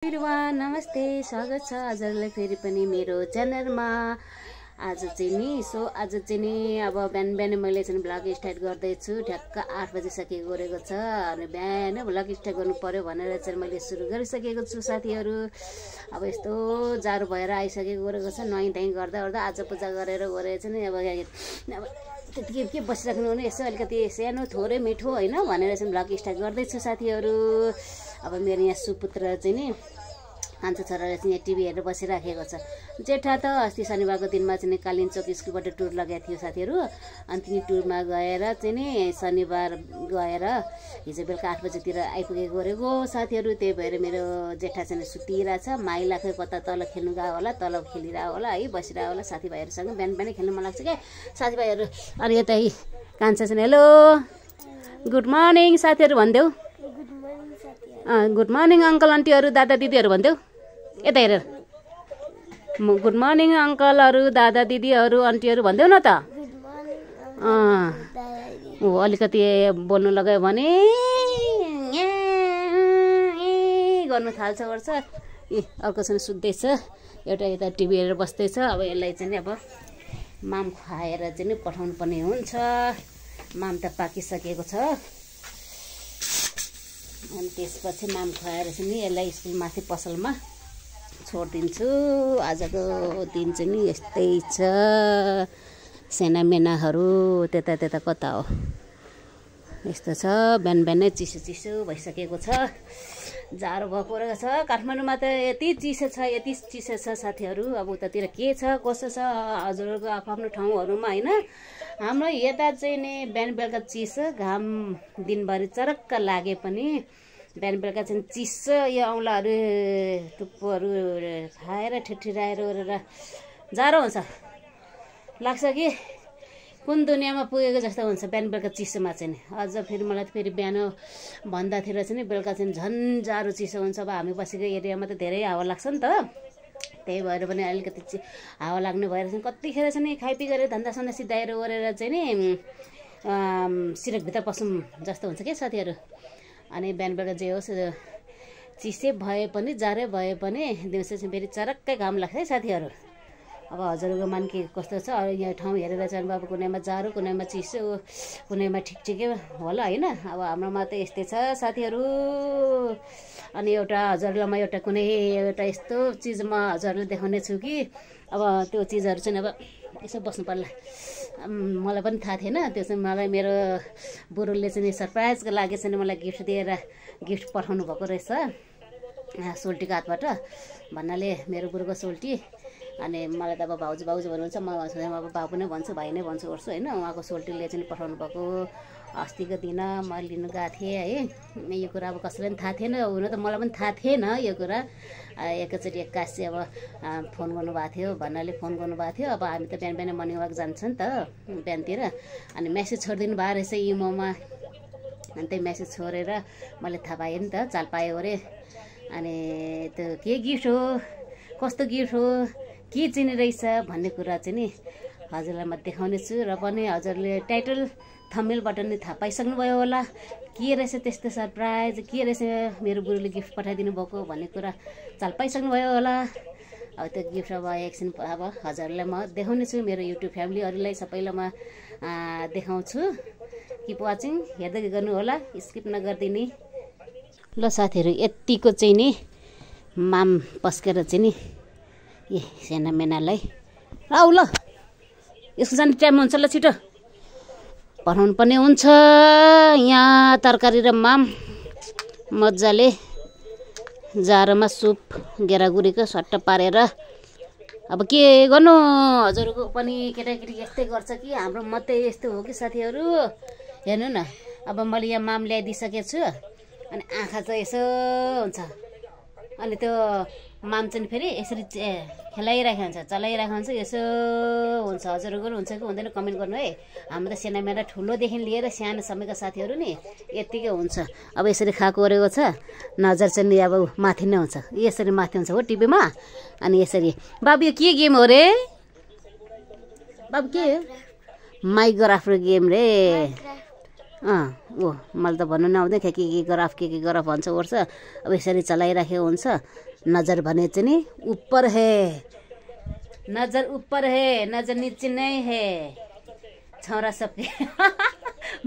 Everyone नमस्ते, स्वागत छ हजुरलाई फेरि पनि मेरो च्यानलमा। आज चाहिँ नि अब बिहान मैले चाहिँ ब्लग स्टार्ट गर्दैछु। ठ्याक्क 8 बजिसकेको गरेको छ अनि बिहान ब्लग स्टार्ट गर्नु पर्यो भनेर चाहिँ मैले सुरु गरिसकेको छु साथीहरू। अब यस्तो जाडो भएर आइसकेको गरेको छ। नुहाइ धुवाइ गर्दा आज पूजा गरेर चाहिँ अब त्यतिकै के बसिराख्नु भने यसो अलिकति सानो थोरै मिठो होइन भनेर चाहिँ ब्लग स्टार्ट गर्दैछु साथीहरू। अब मेरो यहाँ सुपुत्र चाहिँ नि कान्छो छोराले चाहिँ यहाँ टिभी हेरेर बसिराखेको छ। जेठा त अस्ति शनिबारको दिनमा चाहिँ कालिम्पोङ स्कुलबाट टुर लगाएको थियो साथीहरू। अनि तिनी टुरमा गएर चाहिँ नि शनिबार गएर हिजो बेलुका 8 बजीतिर आइपुगेको गरेको साथीहरू। त्यही भएर मेरो जेठा चाहिँ सुतिरहेछ। माइलाखै कता तल खेल्नु गयो होला, तल खेलिरहेको होला है, बसिरहेको होला साथीभाइहरूसँग। बिहान खेल्नु मन लाग्छ क्या साथीभाइहरू। अनि यता कान्छा चाहिँ हेलो गुड मर्निङ साथीहरू भनिदेऊ। गुड मर्निङ अङ्कल आन्टीहरू दादा दिदीहरू भनिदेऊ। यता हेरेर गुड मर्निङ अङ्कलहरू दादा दिदीहरू आन्टीहरू भनिदेऊ न त। अलिकति बोल्नु लगायो भने गर्नु थाल्छ गर्छ। अर्कोसँग सुत्दैछ, एउटा यता टिभी हेरेर बस्दैछ। अब यसलाई चाहिँ अब माम खुवाएर चाहिँ पठाउनु पर्ने हुन्छ। माम त पाकिसकेको छ। अनि त्यसपछि माम खुवाएर चाहिँ यसलाई स्कुल माथि पसलमा छोडिदिन्छु। आजको दिन चाहिँ नि यस्तै छ। सेनामेनाहरू त्यता कता हो यस्तो छ। बिहानै चिसो भइसकेको छ। जाडो भएको रहेछ। काठमाडौँमा त यति चिसो छ साथीहरू। अब उतातिर के छ कसो छ हजुरहरूको आफ्नो ठाउँहरूमा होइन। हाम्रो यता चाहिँ नि बिहान बेलुका चिसो, घाम दिनभरि चरक्क लागे पनि बिहान बेलुका चाहिँ चिसो। यो औँलाहरू टुप्पोहरू खाएर ठिठिराएर ओरेर जाडो हुन्छ लाग्छ कि कुन दुनियाँमा पुगेको जस्तो हुन्छ बिहान बेलुका चिसोमा चाहिँ। अझ फेरि मलाई त फेरि बिहान भन्दातिर चाहिँ बेलुका चाहिँ झन् जाडो चिसो हुन्छ। अब हामी बसेको एरियामा त धेरै हावा लाग्छ नि त। त्यही भएर पनि अलिकति हावा लाग्ने भएर चाहिँ कतिखेर चाहिँ खाइपी गरेर धन्दासन्दा सिधाएर ओरेर चाहिँ नि सिरकभित्र पसौँ जस्तो हुन्छ क्या साथीहरू। अनि बिहान बेलुका जे होस् चिसै भए पनि जाडै भए पनि दिउँसो चाहिँ फेरि चरक्कै घाम लाग्छ है साथीहरू। अब हजुरको मन के कस्तो छ यहाँ ठाउँ हेरेर चाहिँ अब कुनैमा जाडो कुनैमा चिसो कुनैमा ठिकै होला होइन। अब हाम्रोमा त यस्तै छ साथीहरू। अनि एउटा हजुरलाईमा एउटा कुनै एउटा यस्तो चिजमा हजुरले देखाउने छु कि अब त्यो चिजहरू चाहिँ अब यसो बस्नु पर्ला। मलाई पनि थाहा थिएन त्यो चाहिँ। मलाई मेरो बुढोले चाहिँ सरप्राइजको लागि चाहिँ मलाई गिफ्ट पठाउनु भएको रहेछ सोल्टीको हातबाट भन्नाले मेरो बुढोको सोल्टी। अनि मलाई त अब भाउजू भन्नुहुन्छ, म अब बाबु नै भन्छु भाइ नै भन्छु गर्छु होइन। उहाँको सोल्टीले चाहिँ पठाउनु भएको अस्तिको दिन म लिनु गएको थिएँ है। यो कुरा अब कसैलाई पनि थाहा थिएन, हुन त मलाई पनि थाहा थिएन यो कुरा। एकैचोटि एक्कासी अब फोन गर्नुभएको थियो भन्नाले फोन गर्नुभएको थियो। अब हामी त बिहान मर्निङ वाक जान्छ नि त बिहानतिर। अनि म्यासेज छोडिदिनु भएको रहेछ इमोमा। अनि त्यही म्यासेज छोडेर मैले थाहा पाएँ नि त, चाल पाएँ अरे। अनि त्यो के गिफ्ट हो, कस्तो गिफ्ट हो, के चिनी रहेछ भन्ने कुरा चाहिँ नि हजुरलाई म देखाउने छु। र पनि हजुरले टाइटल थम्बनेलबाट नि थाहा पाइसक्नुभयो होला के रहेछ त्यस्तो सरप्राइज, के रहेछ मेरो बुढोले गिफ्ट पठाइदिनु भएको भन्ने कुरा चाल पाइसक्नुभयो होला। अब त्यो गिफ्ट अब एकछिन अब हजुरलाई म देखाउने छु। मेरो युट्युब फ्यामिलीहरूलाई सबैलाई म देखाउँछु। किप वाचिङ, हेर्दै गर्नु होला, स्किप नगरिदिने ल साथीहरू। यतिको चाहिँ नि माम पस्केर चाहिँ नि सेनामेनालाई आऊ ल यसको जाने टाइम हुन्छ ल, छिटो पठाउनु पर्ने हुन्छ। यहाँ तरकारी र माम मजाले जाडोमा सुप गेरागुरीको सट्ट पारेर अब के गर्नु। हजुरको पनि केटाकेटी यस्तै गर्छ कि हाम्रो मात्रै यस्तो हो कि साथीहरू। हेर्नु न अब मैले यहाँ माम ल्याइदिइसकेको छु। अनि आँखा चाहिँ यसो हुन्छ। अनि त्यो माम चाहिँ फेरि यसरी खेलाइरहेको हुन्छ, चलाइरहेको हुन्छ, यसो हुन्छ। हजुरको हुन्छ कि हुँदैन कमेन्ट गर्नु है। हाम्रो त सेनामेना ठुलोदेखि लिएर सानोसम्मका साथीहरू नि यत्तिकै हुन्छ। अब यसरी खाएको ओरेको छ, नजर चाहिँ नि अब माथि नै हुन्छ, यसरी माथि हुन्छ हो टिभीमा। अनि यसरी बाबु यो के गेम हो रे बाबु, के हो माइक्राफ्ट गेम रे। ओ मैले त भन्नु नआउँदै के गरफ के गरफ भन्छ ओर्छ। अब यसरी चलाइराखेको हुन्छ। नजर भने चाहिँ नि ऊपर है, नजर ऊपर है, नजर नीचे नहीं है छोरा सबके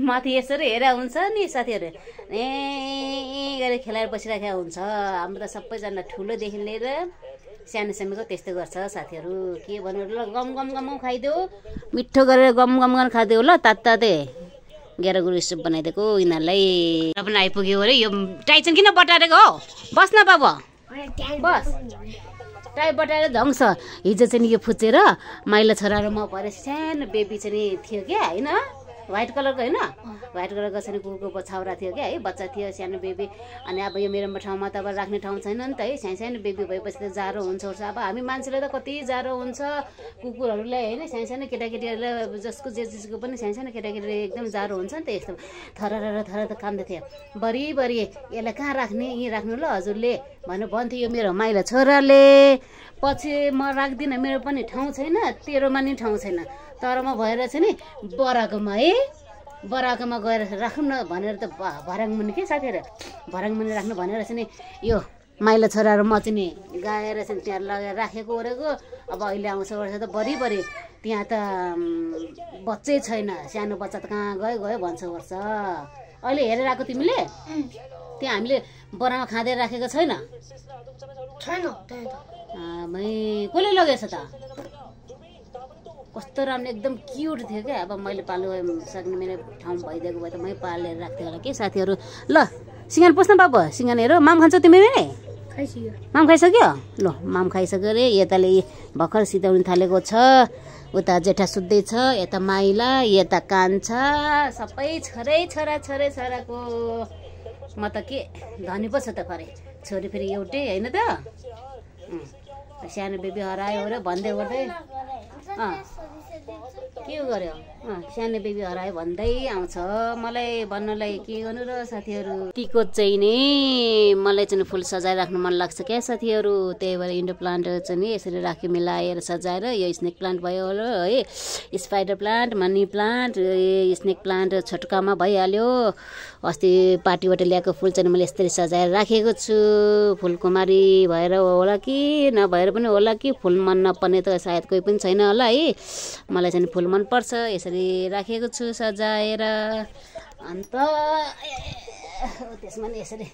माथि यसरी हेरा हुन्छ नि साथीहरू, ए गरेर खेलाएर बसिराखेको हुन्छ। हाम्रो त सबैजना ठुलोदेखि लिएर सानो सानोको त्यस्तो गर्छ साथीहरू। के भन्नु ल, गम गम गम खाइदेऊ, मिठो गरेर गम गम गरेर खाइदेऊ ल, ताते गेरागुरु सुप बनाइदिएको यिनीहरूलाई। पनि आइपुग्यो अरे। यो टाई चाहिँ किन बटारेको हो? बस न बाबु, बस। टाई बटाएर धङ्स। हिजो चाहिँ यो फुचेर माइला छोरा र म भएर सानो बेबी चाहिँ थियो क्या, होइन व्हाइट कलरको, होइन व्हाइट कलरको चाहिँ कुकुरको छाउरा थियो क्या है, बच्चा थियो सानो बेबी। अनि अब यो मेरो ठाउँमा त अब राख्ने ठाउँ छैन नि त है, सानो बेबी भएपछि त जाडो हुन्छ ओर्छ। अब हामी मान्छेलाई त कति जाडो हुन्छ, कुकुरहरूलाई होइन, सानो केटाकेटीहरूलाई जसको जेको पनि सानो केटाकेटीले एकदम जाडो हुन्छ नि त। यस्तो थर त कामदै थियो। बरी यसलाई कहाँ राख्ने, यहीँ राख्नु ल हजुरले भनेर भन्थ्यो यो मेरो माइला छोराले। पछि म राख्दिनँ, मेरो पनि ठाउँ छैन, तेरोमा नि ठाउँ छैन। तर म भएर चाहिँ नि बराकोमा है, बराकोमा गएर राख्नु न भनेर त भराङ मुनि के साथीहरू, भराङ मुनि राख्नु भनेर चाहिँ नि यो माइला छोरा र म चाहिँ नि गाएर चाहिँ त्यहाँ लगाएर राखेको ओरेको। अब अहिले आउँछ वर्ष त बरी त्यहाँ त बच्चै छैन, सानो बच्चा त कहाँ गयो भन्छ वर्ष। अहिले हेरेर आएको तिमीले? त्यहाँ हामीले बरामा खाँदै राखेको छैन? कसले लगेछ त? कस्तो राम्रो एकदम क्युट थियो क्या। अब मैले पाल्नु सक्ने मेरो ठाउँ भइदिएको भए त मै पालेर राख्थेँ होला के साथीहरू। ल सिँगान पुस्न बाबु, सिँगान हेर। माम खान्छौ तिमीले नि? माम खाइसक्यो? ल माम खाइसक्यो अरे। यताले भर्खर सिधाउनु थालेको छ, उता जेठा सुत्दैछ, यता माइला, यता कान्छा, सबै छोराको। म त के धनी पो छ त परे, छोरी फेरि एउटै होइन त। सानो बेबी हरायो अरे भन्दै के गर्यो, सानो बेबी हरायो भन्दै आउँछ मलाई भन्नलाई। के गर्नु र साथीहरू, टीको चाहिँ नि मलाई चाहिँ फुल सजाइराख्नु मन लाग्छ क्या साथीहरू। त्यही भएर इन्डो प्लान्ट चाहिँ नि यसरी राखी मिलाएर सजाएर, यो स्नेक प्लान्ट भयो है, spider plant, money plant, snake plant छोटकामा भइहाल्यो। अस्ति पार्टीबाट ल्याएको फुल चाहिँ मैले यसरी सजाएर राखेको छु। फुलकुमारी भएर होला कि नभएर पनि होला कि, फुल मन नपर्ने त सायद कोही पनि छैन होला है। मलाई चाहिँ फुल मनपर्छ, यसरी राखेको छु सजाएर। अन्त त्यसमा नि यसरी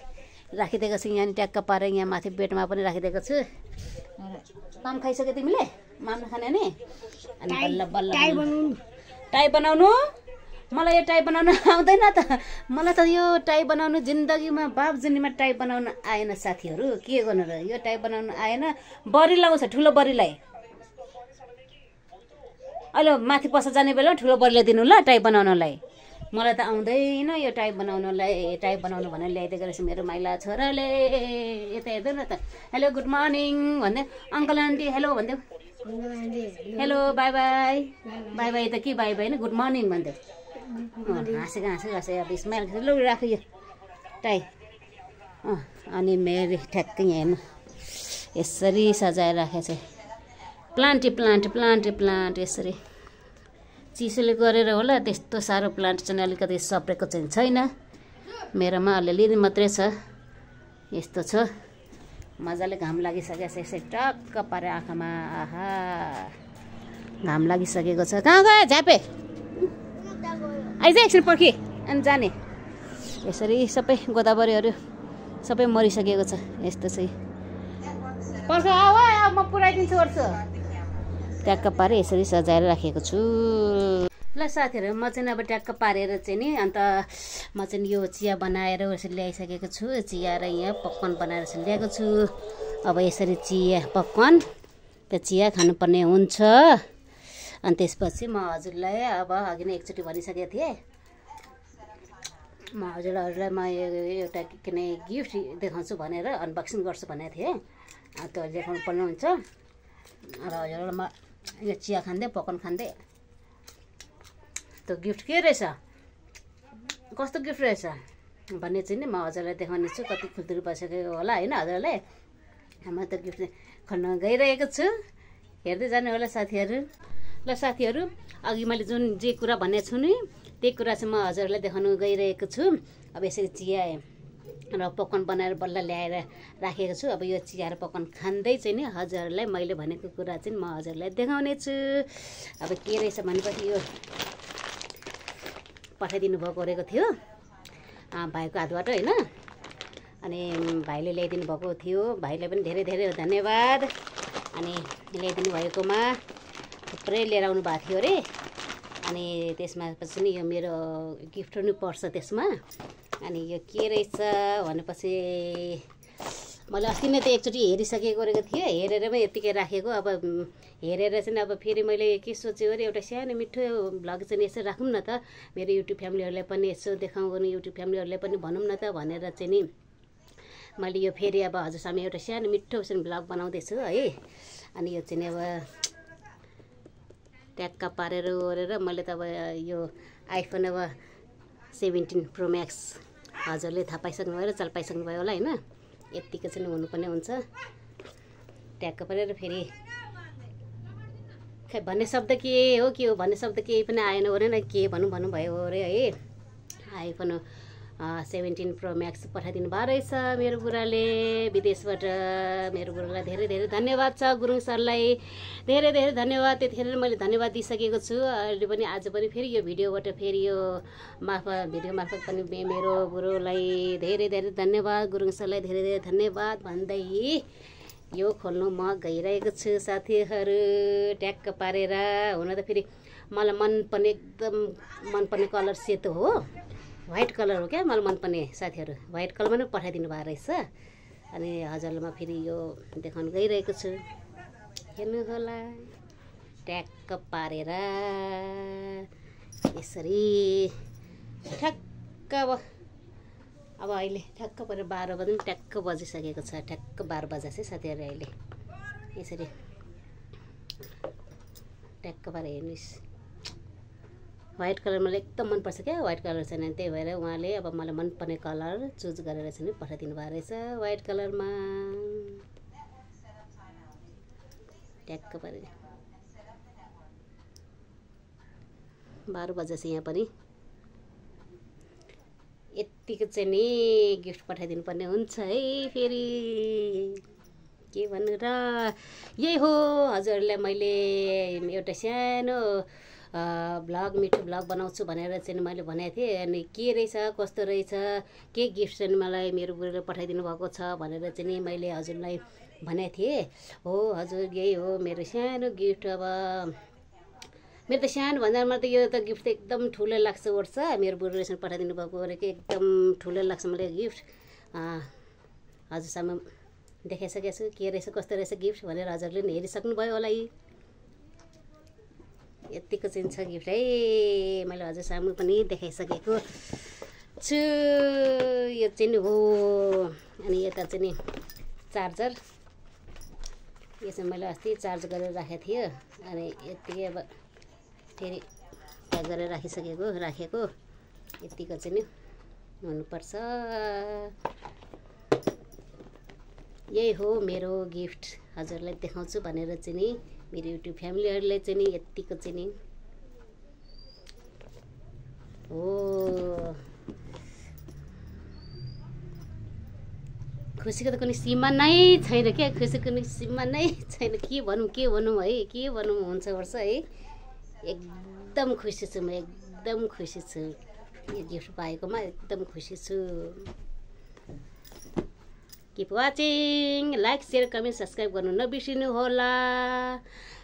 राखिदिएको छु, यहाँ ट्याक्क पारेर यहाँ माथि बेडमा पनि राखिदिएको छु। माम खाइसक्यो तिमीले? माम नखाने नि? अनि बल्ल टाई बनाउनु? मलाई यो टाई बनाउनु आउँदैन त। मलाई त यो टाई बनाउनु जिन्दगीमा बापजुनीमा टाई बनाउनु आएन साथीहरू। के गर्नु र, यो टाई बनाउनु आएन। बरी लाउँछ, ठुलो बरीलाई। अहिले माथि पस्छ जाने बेला ठुलो बरीलाई दिनु ल टाई बनाउनलाई। मलाई त आउँदैन यो टाई बनाउनलाई। टाई बनाउनु भनेर ल्याइदिएको रहेछ मेरो माइला छोराले। यता हेर्दैन त। हेलो गुड मर्निङ भन्दै, अङ्कल आन्टी हेलो भन्दै, हेलो बाई बाई त के बाई नि, गुड मर्निङ भन्दै हाँसेको अब स्माइल ल राख्यो यो टाई। अनि मेरो ठ्याक्कै यहाँ हेर्नु यसरी सजाएर राखेको छ। प्लान्ट यसरी चिसोले गरेर होला त्यस्तो साह्रो प्लान्ट चाहिँ अलिकति सप्रेको चाहिँ छैन। मेरोमा अलिअलि मात्रै छ। यस्तो छ, मजाले घाम लागिसकेको छ। यसरी टक्क पारे आँखामा, आहा घाम लागिसकेको छ। कहाँ गयो झ्यापे? आइज एकछिन पर्खी अनि जाने। यसरी सबै गोदावरीहरू सबै मरिसकेको छ। यस्तो चाहिँ पर्ख आऊ म पुऱ्याइदिन्छु ओर्छु। ट्याक्क पारे यसरी सजाएर राखेको छु। ल साथीहरू, म चाहिँ अब ट्याक्क पारेर चाहिँ नि अन्त म चाहिँ यो चिया बनाएर यसरी ल्याइसकेको छु। चिया र यहाँ पकवान बनाएर चाहिँ ल्याएको छु। अब यसरी चिया पकवान र चिया खानुपर्ने हुन्छ। अनि त्यसपछि म हजुरलाई अब अघि नै एकचोटि भनिसकेको थिएँ, म हजुरहरूलाई म एउटा किने गिफ्ट देखाउँछु भनेर अनबक्सिङ गर्छु भनेको थिएँ। त्यो देखाउनु पर्ने हुन्छ। र हजुरलाई म यो चिया खाँदै पकवान खाँदै, त्यो गिफ्ट के रहेछ, कस्तो गिफ्ट रहेछ भन्ने चाहिँ नि म हजुरलाई देखाउने छु। कति खुल्तुरी बसेको होला होइन हजुरलाई। म त गिफ्ट खोल्न गइरहेको छु, हेर्दै जानु होला साथीहरू। ल साथीहरू, अघि मैले जे कुरा भनेको छु नि त्यही कुरा चाहिँ म हजुरहरूलाई देखाउनु गइरहेको छु। अब यसरी चिया र पकवान बनाएर बल्ल ल्याएर राखेको छु। अब यो चिया र पकवान खाँदै चाहिँ नि हजुरहरूलाई मैले भनेको कुरा चाहिँ म हजुरलाई देखाउने छु। अब के रहेछ भनेपछि यो पठाइदिनु भएको रहेको थियो भाइको हातबाट होइन। अनि भाइले ल्याइदिनु भएको थियो, भाइलाई पनि धेरै धेरै धन्यवाद। अनि ल्याइदिनु भएकोमा थुप्रै लिएर आउनु भएको थियो अरे। अनि त्यसमा पछि नि यो मेरो गिफ्ट पनि पर्छ त्यसमा। अनि यो के रहेछ भनेपछि मैले अस्ति नै त एकचोटि हेरिसकेको रहेको थिएँ, हेरेरमै यत्तिकै राखेको। अब हेरेर चाहिँ अब फेरि मैले के सोचेँ अरे एउटा सानो मिठो भ्लग चाहिँ यसो राखौँ न त, मेरो युट्युब फ्यामिलीहरूलाई पनि यसो देखाउँ भने युट्युब फ्यामिलीहरूलाई पनि भनौँ न त भनेर चाहिँ नि मैले यो फेरि अब हजुरसँग एउटा सानो मिठो चाहिँ भ्लग बनाउँदैछु है। अनि यो चाहिँ अब ट्याक्क पारेर ओरेर मैले त अब यो आइफोन अब 17 प्रो म्याक्स हजुरले थाहा पाइसक्नुभयो र चाल पाइसक्नुभयो होला होइन। यत्तिको चाहिँ हुनुपर्ने हुन्छ। ट्याक्क पारेर फेरि खै भन्ने शब्द के हो भन्ने शब्द केही पनि आएन ओरेन, के भनौँ भन्नुभयो अरे है। आइफोन 17 प्रो म्याक्स पठाइदिनु भएको रहेछ मेरो बुढाले विदेशबाट। मेरो बुढालाई धेरै धेरै धन्यवाद छ, गुरुङ सरलाई धेरै धेरै धन्यवाद। त्यतिखेर मैले धन्यवाद दिइसकेको छु। अहिले पनि आज पनि फेरि यो भिडियोबाट फेरि यो भिडियो मार्फत पनि मेरो गुरुलाई धेरै धेरै धन्यवाद, गुरुङ सरलाई धेरै धेरै धन्यवाद भन्दै यो खोल्नु म गइरहेको छु साथीहरू। ट्याक्क पारेर हुन त फेरि मलाई मनपर्ने एकदम मनपर्ने कलर सेतो हो, व्हाइट कलर हो क्या मलाई मनपर्ने साथीहरू। व्हाइट कलरमा नै पठाइदिनु भएको रहेछ। अनि हजुरलाई म फेरि यो देखाउनु गइरहेको छु, हेर्नु होला। ट्याक्क पारेर यसरी ठ्याक्क अब अहिले ठ्याक्क परेर 12 बजी ट्याक्क बजिसकेको छ। ठ्याक्क 12 बजे चाहिँ साथीहरू अहिले यसरी ट्याक्क पारेर हेर्नुहोस्। व्हाइट कलर मलाई एकदम मनपर्छ क्या, व्हाइट कलर छैन, त्यही भएर उहाँले अब मलाई मनपर्ने कलर चुज गरेर चाहिँ पठाइदिनु भएको रहेछ व्हाइट कलरमा। ट्याक्क पारेर 12 बजेछ यहाँ पनि। यत्तिको चाहिँ नि गिफ्ट पठाइदिनु पर्ने हुन्छ है। फेरि के भन्नु र, यही हो हजुरहरूलाई मैले एउटा सानो भ्लग मिठो भ्लग बनाउँछु भनेर चाहिँ मैले भनेको थिएँ। अनि के रहेछ कस्तो रहेछ के गिफ्ट चाहिँ मलाई मेरो बुढाले पठाइदिनु भएको छ भनेर चाहिँ नि मैले हजुरलाई भनेको थिएँ। हो हजुर यही हो मेरो सानो गिफ्ट। अब मेरो त सानो भन्दामा त यो त गिफ्ट त एकदम ठुलो लाग्छ ओर्छ। मेरो बुढाले पठाइदिनु भएको अरे कि एकदम ठुलो लाग्छ मलाई गिफ्ट। हजुरसँग देखाइसकेको छु के रहेछ कस्तो रहेछ गिफ्ट भनेर हजुरले नि हेरिसक्नुभयो होला। यतिको चाहिँ छ गिफ्ट है, मैले हजुर सामु पनि देखाइसकेको छु। यो चाहिँ हो। अनि यता चाहिँ नि चार्जर, यो चाहिँ मैले अस्ति चार्ज गरेर राखेको थिएँ। अनि यतिकै अब फेरि प्याक गरेर राखेको यतिको चाहिँ नि हुनुपर्छ। यही हो मेरो गिफ्ट हजुरलाई देखाउँछु भनेर चाहिँ नि मेरो युट्युब फ्यामिलीहरूले चाहिँ नि यतिको चाहिँ नि हो। खुसीको त कुनै सीमा नै छैन क्या, खुसीको कुनै सीमा नै छैन। के भनौँ है, के भनौँ हुन्छ वर्ष है। एकदम खुसी छु म, एकदम खुसी छु यो गिफ्ट पाएकोमा एकदम खुसी छु। Keep watching, like share comment subscribe गर्नु नबिर्सिनु होला।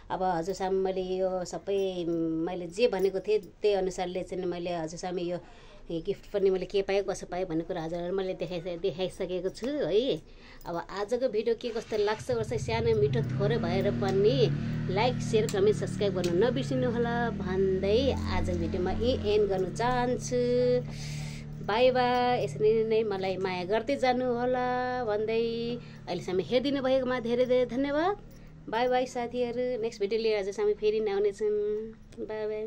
अब हजुरसामु मैले यो सबै मैले जे भनेको थिएँ त्यही अनुसारले चाहिँ मैले हजुरसामु यो गिफ्ट पनि मैले के पाएँ कसो पाएँ भन्ने कुरा हजुरहरू मैले देखाइसकेको छु है। अब आजको भिडियो के कस्तो लाग्छ वर्ष सानो मिठो थोरै भएर पनि लाइक सेयर कमेन्ट सब्सक्राइब गर्नु नबिर्सिनु होला भन्दै आजको भिडियोमा एन्ड गर्न चाहन्छु। By by. यसरी नै मलाई माया गर्दै जानु होला भन्दै अहिलेसम्म हेरिदिनु भएकोमा धेरै धेरै धन्यवाद। बाई बाई साथीहरू। नेक्स्ट भिडियो लिएर हजुरसँग फेरि आउनेछौँ। By by.